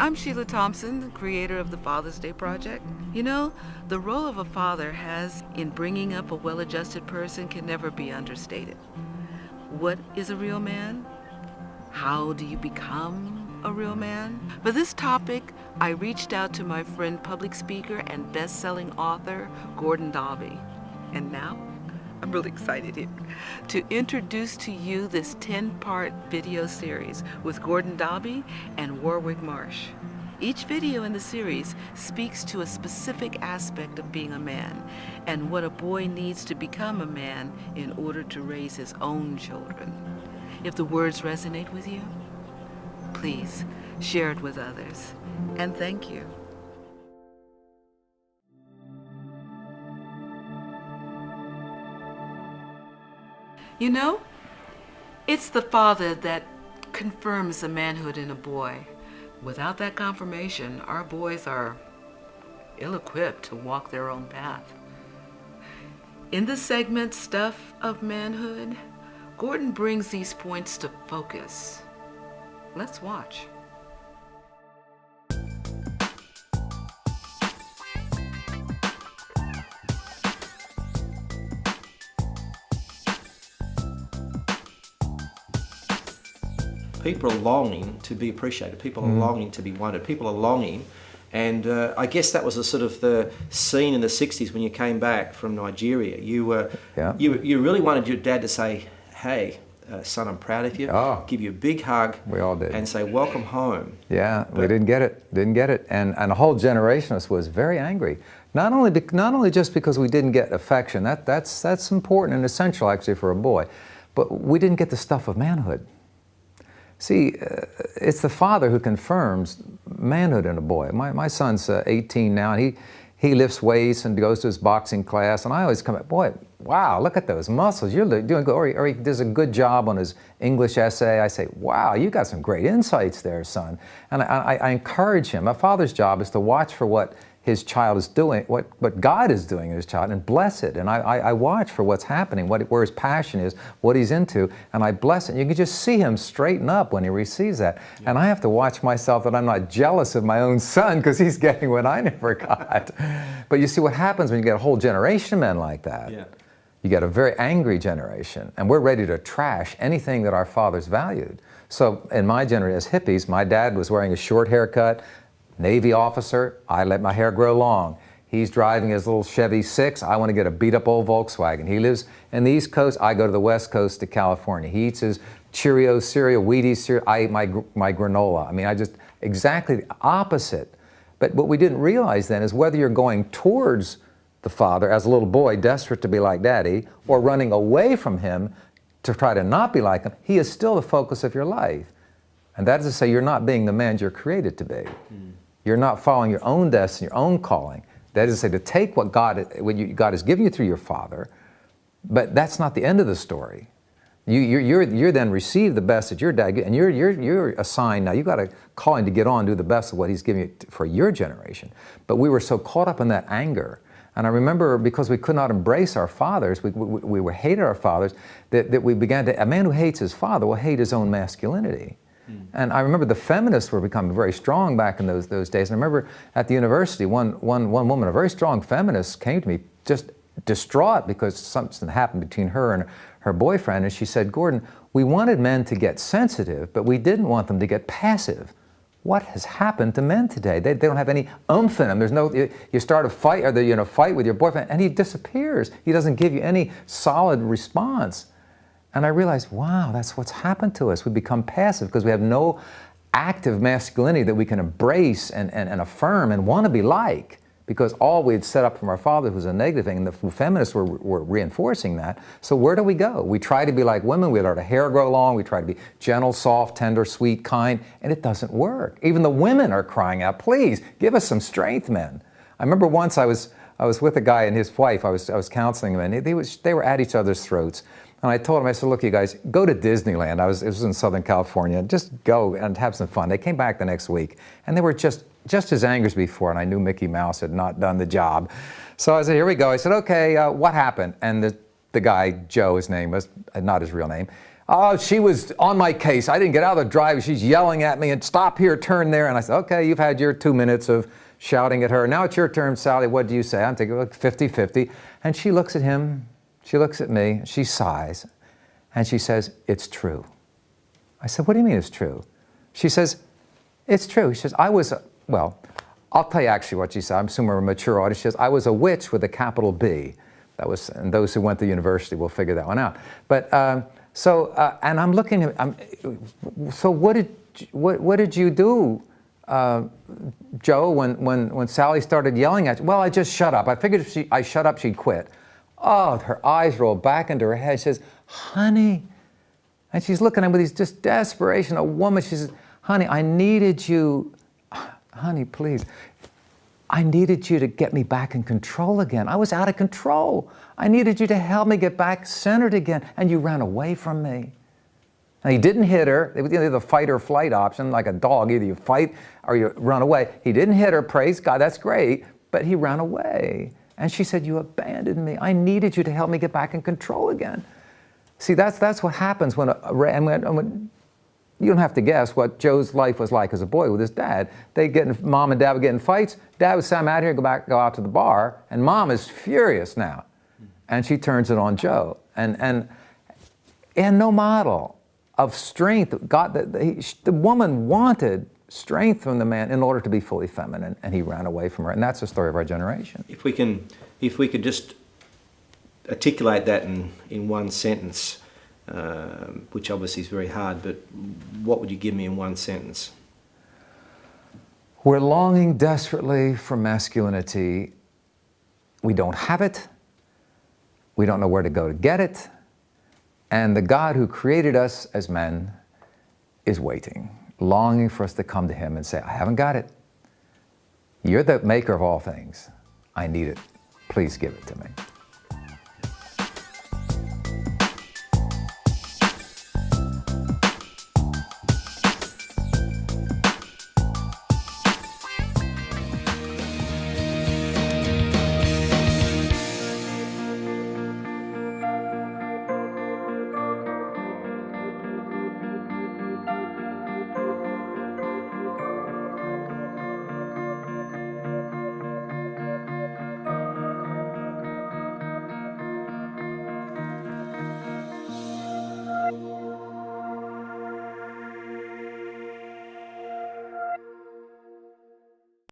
I'm Sheila Thompson, the creator of the Father's Day Project. You know, the role of a father has in bringing up a well-adjusted person can never be understated. What is a real man? How do you become a real man? For this topic, I reached out to my friend, public speaker, and best-selling author, Gordon Dalbey. And now, I'm really excited here to introduce to you this 10-part video series with Gordon Dalbey and Warwick Marsh. Each video in the series speaks to a specific aspect of being a man and what a boy needs to become a man in order to raise his own children. If the words resonate with you, please share it with others. And thank you. You know, it's the father that confirms the manhood in a boy. Without that confirmation, our boys are ill-equipped to walk their own path. In the segment Stuff of Manhood, Gordon brings these points to focus. Let's watch. People are longing to be appreciated. People are longing to be wanted. People are longing, and I guess that was a sort of the scene in the '60s when you came back from Nigeria. You really wanted your dad to say, "Hey, son, I'm proud of you." Oh. Give you a big hug. We all did. And say, "Welcome home." Yeah, we didn't get it, and a whole generation of us was very angry. Not only just because we didn't get affection. That's important and essential actually for a boy, but we didn't get the stuff of manhood. See, it's the father who confirms manhood in a boy. My son's 18 now, and he lifts weights and goes to his boxing class, and I always come back, boy, wow, look at those muscles, you're doing good. Or he does a good job on his English essay. I say, wow, you got some great insights there, son. And I encourage him. A father's job is to watch for what his child is doing, what God is doing in his child, and bless it. And I watch for what's happening, where his passion is, what he's into, and I bless it. And you can just see him straighten up when he receives that. Yeah. And I have to watch myself that I'm not jealous of my own son because he's getting what I never got. But you see what happens when you get a whole generation of men like that. Yeah. You get a very angry generation, and we're ready to trash anything that our fathers valued. So in my generation, as hippies, my dad was wearing a short haircut, Navy officer, I let my hair grow long. He's driving his little Chevy 6. I want to get a beat-up old Volkswagen. He lives in the East Coast. I go to the West Coast to California. He eats his Cheerios cereal, Wheaties cereal. I eat my granola. I mean, exactly the opposite. But what we didn't realize then is whether you're going towards the father as a little boy, desperate to be like daddy, or running away from him to try to not be like him, he is still the focus of your life. And that is to say, you're not being the man you're created to be. You're not following your own destiny, your own calling. That is to say, to take what God has given you through your father, but that's not the end of the story. You're then receive the best that your dad, and you're assigned now. You've got a calling to get on and do the best of what he's giving you for your generation. But we were so caught up in that anger. And I remember because we could not embrace our fathers, we hated our fathers, that we began to, a man who hates his father will hate his own masculinity. And I remember the feminists were becoming very strong back in those days. And I remember at the university, one woman, a very strong feminist, came to me just distraught because something happened between her and her boyfriend. And she said, Gordon, we wanted men to get sensitive, but we didn't want them to get passive. What has happened to men today? They don't have any oomph in them. There's no, you start a fight, or fight with your boyfriend, and he disappears. He doesn't give you any solid response. And I realized, wow, that's what's happened to us. We become passive because we have no active masculinity that we can embrace and affirm and want to be like. Because all we had set up from our father was a negative thing, and the feminists were reinforcing that. So where do we go? We try to be like women. We let our hair grow long. We try to be gentle, soft, tender, sweet, kind, and it doesn't work. Even the women are crying out, please, give us some strength, men. I remember once I was with a guy and his wife. I was counseling them, and they were at each other's throats. And I told him, I said, look, you guys, go to Disneyland. It was in Southern California. Just go and have some fun. They came back the next week, and they were just as angry as before, and I knew Mickey Mouse had not done the job. So I said, here we go. I said, okay, what happened? And the guy, Joe, his name was, not his real name. Oh, she was on my case. I didn't get out of the driveway. She's yelling at me and stop here, turn there. And I said, okay, you've had your 2 minutes of shouting at her. Now it's your turn, Sally. What do you say? I'm thinking, 50-50. And she looks at him, she looks at me, she sighs, and she says, it's true. I said, what do you mean it's true? She says, it's true. She says, well, I'll tell you actually what she said. I'm assuming we're a mature audience. She says, I was a witch with a capital B. That was, and those who went to university will figure that one out. But, and I'm looking at, so what did you do, Joe, when Sally started yelling at you? Well, I just shut up. I figured if I shut up, she'd quit. Oh, her eyes roll back into her head. She says, honey, and she's looking at me with this just desperation, a woman. She says, honey, I needed you, honey, please. I needed you to get me back in control again. I was out of control. I needed you to help me get back centered again, and you ran away from me. And he didn't hit her. It was either the fight or flight option, like a dog. Either you fight or you run away. He didn't hit her, praise God, that's great, but he ran away. And she said, you abandoned me. I needed you to help me get back in control again. See, that's what happens when you don't have to guess what Joe's life was like as a boy with his dad. Mom and Dad would get in fights. Dad would say, I'm out here, go out to the bar. And Mom is furious now. And she turns it on Joe. And no model of strength. The woman wanted strength from the man in order to be fully feminine, and he ran away from her. And that's the story of our generation. If we could just articulate that in one sentence, which obviously is very hard, but what would you give me in one sentence? We're longing desperately for masculinity. We don't have it. We don't know where to go to get it. And the God who created us as men is waiting, longing for us to come to him and say, I haven't got it. You're the maker of all things. I need it. Please give it to me.